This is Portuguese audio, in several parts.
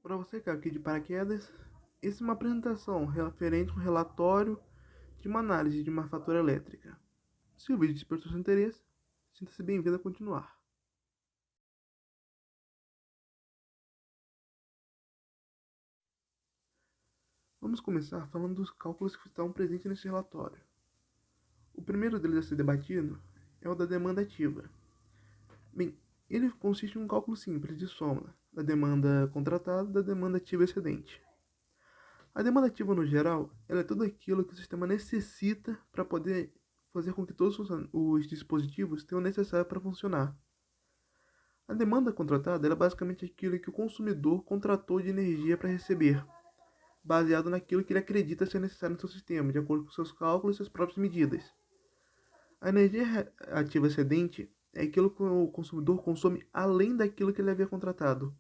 Para você que é aqui de paraquedas, essa é uma apresentação referente a um relatório de uma análise de uma fatura elétrica. Se o vídeo despertou seu interesse, sinta-se bem-vindo a continuar. Vamos começar falando dos cálculos que estão presentes nesse relatório. O primeiro deles a ser debatido é o da demanda ativa. Bem, ele consiste em um cálculo simples de soma da demanda contratada e da demanda ativa excedente. A demanda ativa, no geral, ela é tudo aquilo que o sistema necessita para poder fazer com que todos os dispositivos tenham o necessário para funcionar. A demanda contratada é basicamente aquilo que o consumidor contratou de energia para receber, baseado naquilo que ele acredita ser necessário no seu sistema, de acordo com seus cálculos e suas próprias medidas. A energia ativa excedente é aquilo que o consumidor consome além daquilo que ele havia contratado,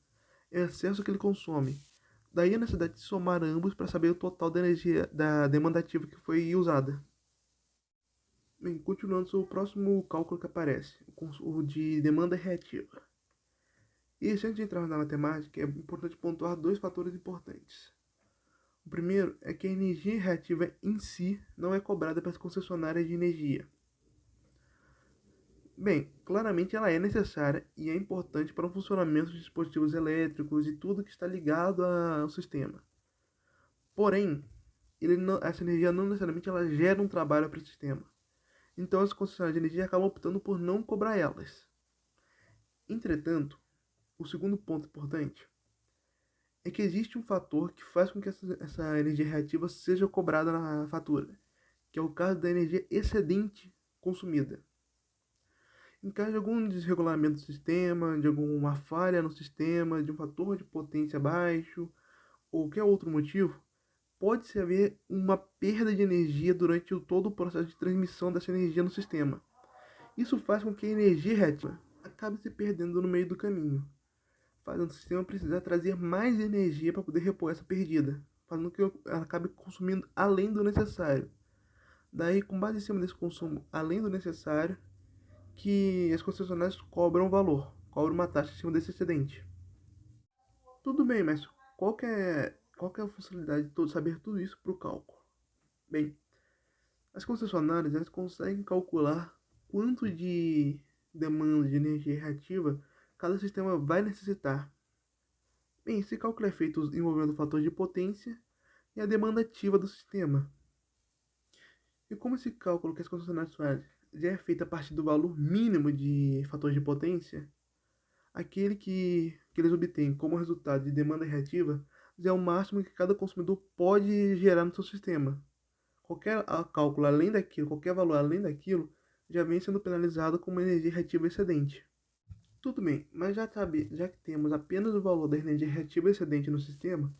é o excesso que ele consome. Daí a necessidade de somar ambos para saber o total da energia da demanda ativa que foi usada. Bem, continuando sobre o próximo cálculo que aparece, o de demanda reativa. E antes de entrar na matemática, é importante pontuar dois fatores importantes. O primeiro é que a energia reativa em si não é cobrada pelas concessionárias de energia. Bem, claramente ela é necessária e é importante para o funcionamento dos dispositivos elétricos e tudo que está ligado ao sistema. Porém, essa energia não necessariamente ela gera um trabalho para o sistema. Então as concessionárias de energia acabam optando por não cobrar elas. Entretanto, o segundo ponto importante é que existe um fator que faz com que essa energia reativa seja cobrada na fatura, que é o caso da energia excedente consumida. Em caso de algum desregulamento do sistema, de alguma falha no sistema, de um fator de potência baixo ou qualquer outro motivo, pode-se haver uma perda de energia durante todo o processo de transmissão dessa energia no sistema. Isso faz com que a energia reativa acabe se perdendo no meio do caminho, fazendo o sistema precisar trazer mais energia para poder repor essa perdida, fazendo com que ela acabe consumindo além do necessário. Daí, com base em cima desse consumo além do necessário, que as concessionárias cobram valor, cobram uma taxa em cima desse excedente. Tudo bem, mas qual que é a funcionalidade de saber tudo isso para o cálculo? Bem, as concessionárias elas conseguem calcular quanto de demanda de energia reativa cada sistema vai necessitar. Bem, esse cálculo é feito envolvendo o fator de potência e a demanda ativa do sistema. E como esse cálculo que as concessionárias fazem já é feito a partir do valor mínimo de fator de potência, aquele que eles obtêm como resultado de demanda reativa já é o máximo que cada consumidor pode gerar no seu sistema. Qualquer cálculo além daquilo, qualquer valor além daquilo, já vem sendo penalizado como energia reativa excedente. Tudo bem, mas já que temos apenas o valor da energia reativa excedente no sistema,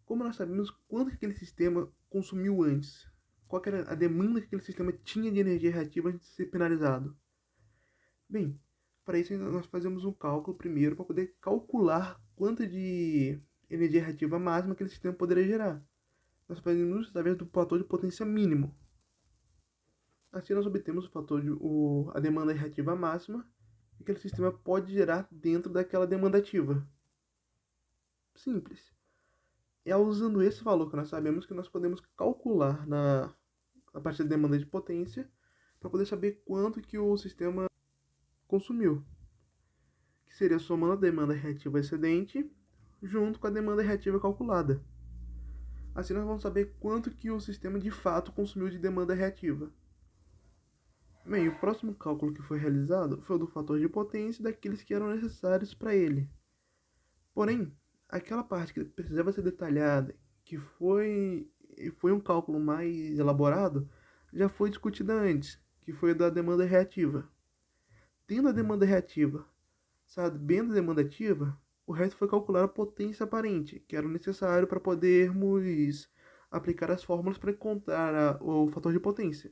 como nós sabemos quanto que aquele sistema consumiu antes? Qual que era a demanda que aquele sistema tinha de energia reativa antes de ser penalizado? Bem, para isso nós fazemos um cálculo primeiro para poder calcular quanto de energia reativa máxima aquele sistema poderia gerar. Nós fazemos isso através do fator de potência mínimo. Assim nós obtemos a demanda reativa máxima que aquele sistema pode gerar dentro daquela demanda ativa. Simples. É usando esse valor que nós sabemos que nós podemos calcular a partir da demanda de potência para poder saber quanto que o sistema consumiu, que seria somando a demanda reativa excedente junto com a demanda reativa calculada. Assim nós vamos saber quanto que o sistema de fato consumiu de demanda reativa. Bem, o próximo cálculo que foi realizado foi o do fator de potência daqueles que eram necessários para ele. Porém, aquela parte que precisava ser detalhada, que foi um cálculo mais elaborado, já foi discutida antes, que foi o da demanda reativa. Tendo a demanda reativa, sabendo a demanda ativa, o resto foi calcular a potência aparente, que era o necessário para podermos aplicar as fórmulas para encontrar o fator de potência.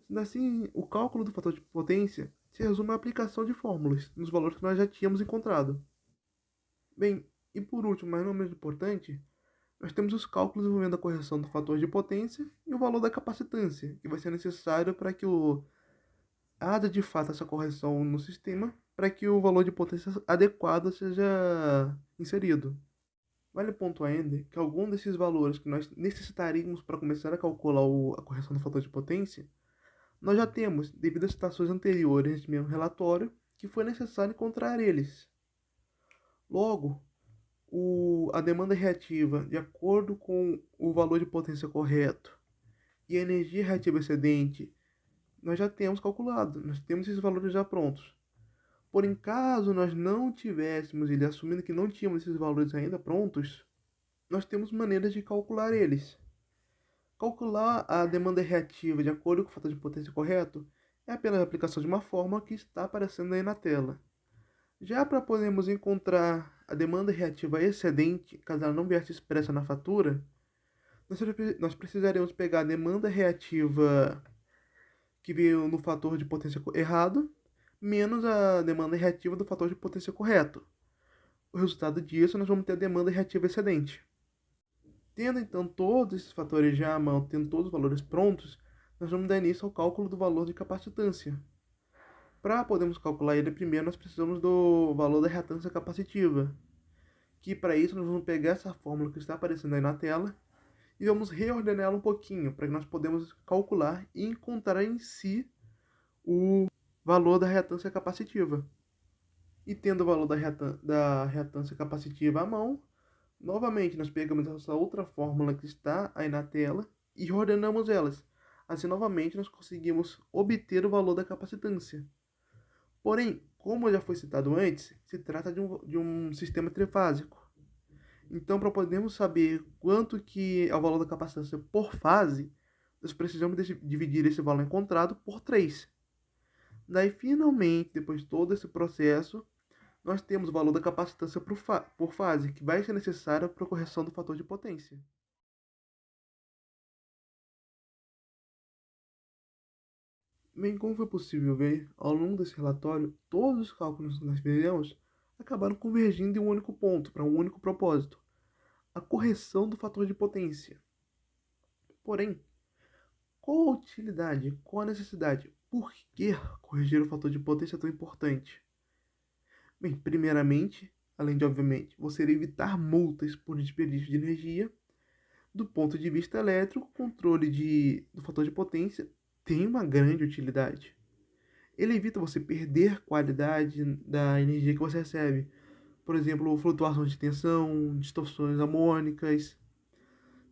Sendo assim, o cálculo do fator de potência se resume à aplicação de fórmulas nos valores que nós já tínhamos encontrado. Bem, e por último, mas não menos importante, nós temos os cálculos envolvendo a correção do fator de potência e o valor da capacitância, que vai ser necessário para que haja de fato essa correção no sistema, para que o valor de potência adequado seja inserido. Vale pontuar ainda que algum desses valores que nós necessitaríamos para começar a calcular a correção do fator de potência, nós já temos, devido às citações anteriores nesse mesmo relatório, que foi necessário encontrar eles. Logo, a demanda reativa, de acordo com o valor de potência correto, e a energia reativa excedente, nós já temos calculado, nós temos esses valores já prontos. Porém, caso nós não tivéssemos ele, assumindo que não tínhamos esses valores ainda prontos, nós temos maneiras de calcular eles. Calcular a demanda reativa de acordo com o fator de potência correto é apenas a aplicação de uma fórmula que está aparecendo aí na tela. Já para podermos encontrar a demanda reativa excedente, caso ela não viesse expressa na fatura, nós precisaremos pegar a demanda reativa que veio no fator de potência errado, menos a demanda reativa do fator de potência correto. O resultado disso, nós vamos ter a demanda reativa excedente. Tendo então todos esses fatores já à mão, tendo todos os valores prontos, nós vamos dar início ao cálculo do valor de capacitância. Para podermos calcular ele primeiro, nós precisamos do valor da reatância capacitiva, que para isso nós vamos pegar essa fórmula que está aparecendo aí na tela e vamos reordená-la um pouquinho, para que nós podemos calcular e encontrar em si o valor da reatância capacitiva. E tendo o valor da reatância capacitiva à mão, novamente nós pegamos essa outra fórmula que está aí na tela e ordenamos elas. Assim, novamente, nós conseguimos obter o valor da capacitância. Porém, como já foi citado antes, se trata de um sistema trifásico. Então, para podermos saber quanto que é o valor da capacitância por fase, nós precisamos dividir esse valor encontrado por 3. Daí, finalmente, depois de todo esse processo, nós temos o valor da capacitância por fase, que vai ser necessário para a correção do fator de potência. Bem, como foi possível ver, ao longo desse relatório, todos os cálculos que nós fizemos acabaram convergindo em um único ponto, para um único propósito: a correção do fator de potência. Porém, qual a utilidade, qual a necessidade? Por que corrigir o fator de potência é tão importante? Bem, primeiramente, além de, obviamente, você evitar multas por desperdício de energia, do ponto de vista elétrico, o controle do fator de potência tem uma grande utilidade. Ele evita você perder qualidade da energia que você recebe. Por exemplo, flutuações de tensão, distorções harmônicas.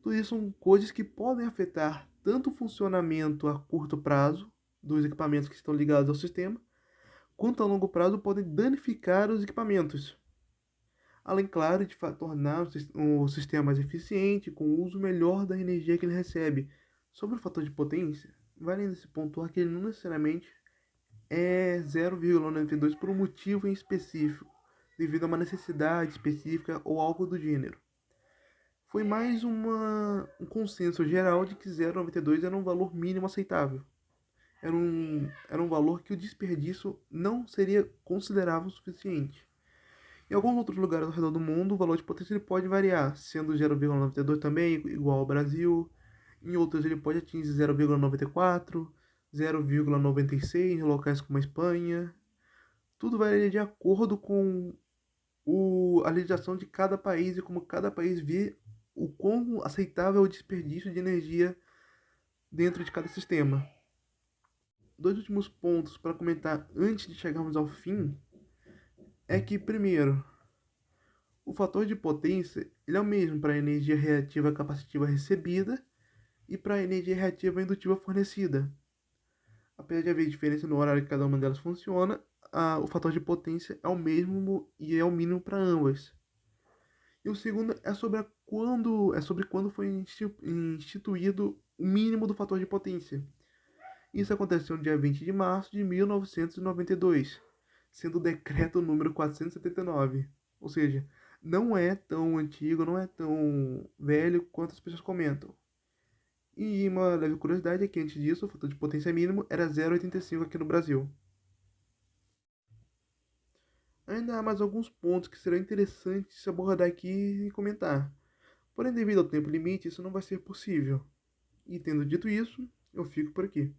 Tudo isso são coisas que podem afetar tanto o funcionamento a curto prazo dos equipamentos que estão ligados ao sistema, quanto a longo prazo podem danificar os equipamentos. Além, claro, de tornar o sistema mais eficiente, com o uso melhor da energia que ele recebe. Sobre o fator de potência, vale ainda se pontuar que ele não necessariamente é 0,92 por um motivo em específico, devido a uma necessidade específica ou algo do gênero. Foi mais um consenso geral de que 0,92 era um valor mínimo aceitável. Era um valor que o desperdício não seria considerável o suficiente. Em alguns outros lugares ao redor do mundo, o valor de potência ele pode variar, sendo 0,92 também igual ao Brasil. Em outros ele pode atingir 0,94, 0,96 em locais como a Espanha. Tudo varia de acordo com a legislação de cada país e como cada país vê o quão aceitável é o desperdício de energia dentro de cada sistema. Dois últimos pontos para comentar antes de chegarmos ao fim é que, primeiro, o fator de potência ele é o mesmo para a energia reativa capacitiva recebida e para a energia reativa indutiva fornecida. Apesar de haver diferença no horário que cada uma delas funciona, o fator de potência é o mesmo e é o mínimo para ambas. E o segundo é sobre quando foi instituído o mínimo do fator de potência. Isso aconteceu no dia 20 de março de 1992, sendo o decreto número 479. Ou seja, não é tão antigo, não é tão velho quanto as pessoas comentam. E uma leve curiosidade é que antes disso, o fator de potência mínimo era 0,85 aqui no Brasil. Ainda há mais alguns pontos que serão interessantes se abordar aqui e comentar. Porém, devido ao tempo limite, isso não vai ser possível. E tendo dito isso, eu fico por aqui.